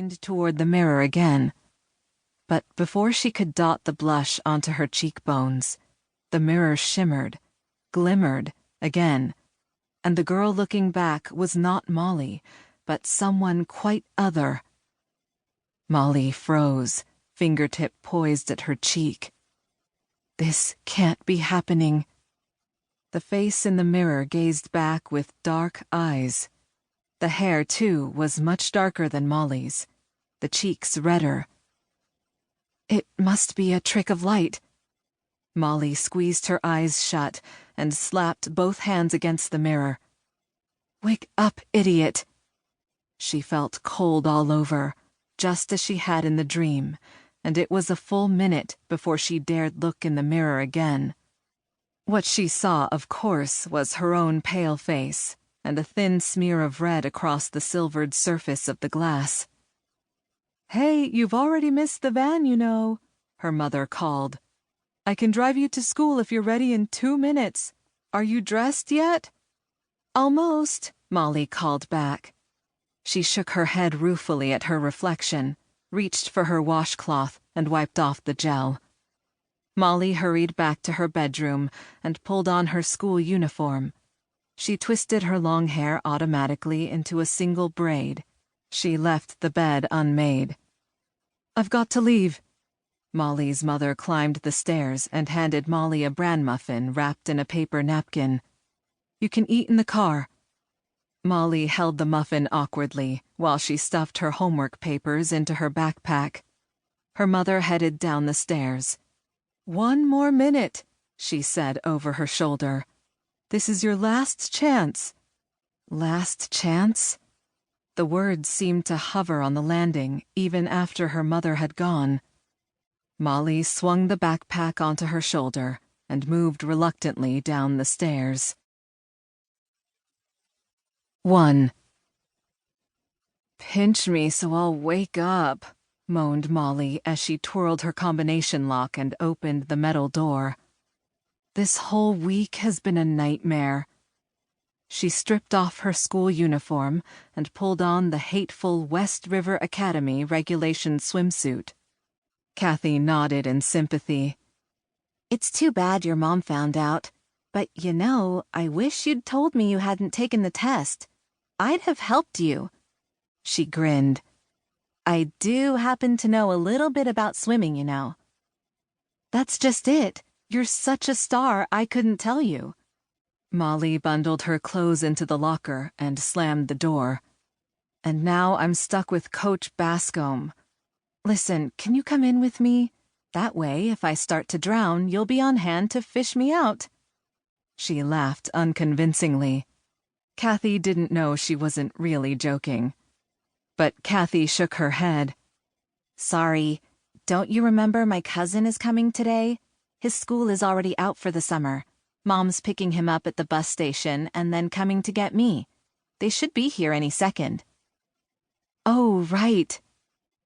leaned toward the mirror again. But before she could dot the blush onto her cheekbones, the mirror shimmered, glimmered again, and the girl looking back was not Molly, but someone quite other. Molly froze, fingertip poised at her cheek. This can't be happening. The face in the mirror gazed back with dark eyes. The hair, too, was much darker than Molly's, the cheeks redder. It must be a trick of light. Molly squeezed her eyes shut and slapped both hands against the mirror. Wake up, idiot! She felt cold all over, just as she had in the dream, and it was a full minute before she dared look in the mirror again. What she saw, of course, was her own pale face, and a thin smear of red across the silvered surface of the glass. "Hey, you've already missed the van, you know," her mother called. "I can drive you to school if you're ready in 2 minutes. Are you dressed yet?" "Almost," Molly called back. She shook her head ruefully at her reflection, reached for her washcloth, and wiped off the gel. Molly hurried back to her bedroom and pulled on her school uniform. She twisted her long hair automatically into a single braid. She left the bed unmade. "I've got to leave." Molly's mother climbed the stairs and handed Molly a bran muffin wrapped in a paper napkin. "You can eat in the car." Molly held the muffin awkwardly while she stuffed her homework papers into her backpack. Her mother headed down the stairs. "1 more minute," she said over her shoulder. "This is your last chance." Last chance? The words seemed to hover on the landing even after her mother had gone. Molly swung the backpack onto her shoulder and moved reluctantly down the stairs. 1. "Pinch me so I'll wake up," moaned Molly as she twirled her combination lock and opened the metal door. This whole week has been a nightmare. She stripped off her school uniform and pulled on the hateful West River Academy regulation swimsuit. Kathy nodded in sympathy. "It's too bad your mom found out. But I wish you'd told me you hadn't taken the test. I'd have helped you." She grinned. "I do happen to know a little bit about swimming, "That's just it. You're such a star, I couldn't tell you." Molly bundled her clothes into the locker and slammed the door. "And now I'm stuck with Coach Bascom. Listen, can you come in with me? That way, if I start to drown, you'll be on hand to fish me out." She laughed unconvincingly. Kathy didn't know she wasn't really joking. But Kathy shook her head. "Sorry, don't you remember my cousin is coming today? His school is already out for the summer. Mom's picking him up at the bus station and then coming to get me. They should be here any second." Oh, right.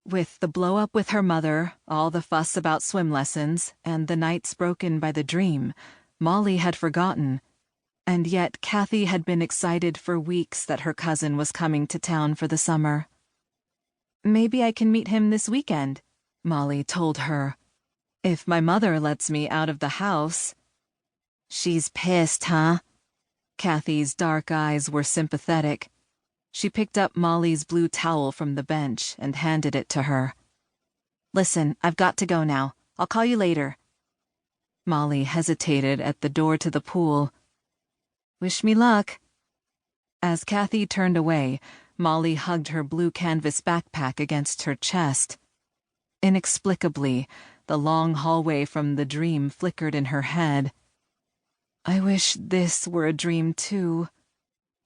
With the blow-up with her mother, all the fuss about swim lessons, and the nights broken by the dream, Molly had forgotten. And yet Kathy had been excited for weeks that her cousin was coming to town for the summer. "Maybe I can meet him this weekend," Molly told her. "If my mother lets me out of the house." "She's pissed, huh?" Kathy's dark eyes were sympathetic. She picked up Molly's blue towel from the bench and handed it to her. "Listen, I've got to go now. I'll call you later." Molly hesitated at the door to the pool. "Wish me luck." As Kathy turned away, Molly hugged her blue canvas backpack against her chest. Inexplicably, the long hallway from the dream flickered in her head. I wish this were a dream, too.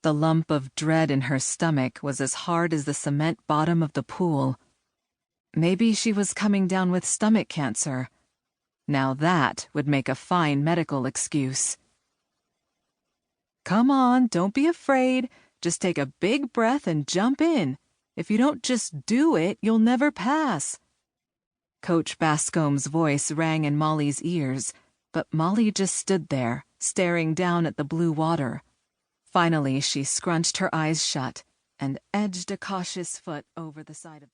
The lump of dread in her stomach was as hard as the cement bottom of the pool. Maybe she was coming down with stomach cancer. Now that would make a fine medical excuse. "Come on, don't be afraid. Just take a big breath and jump in. If you don't just do it, you'll never pass." Coach Bascom's voice rang in Molly's ears, but Molly just stood there, staring down at the blue water. Finally, she scrunched her eyes shut and edged a cautious foot over the side of the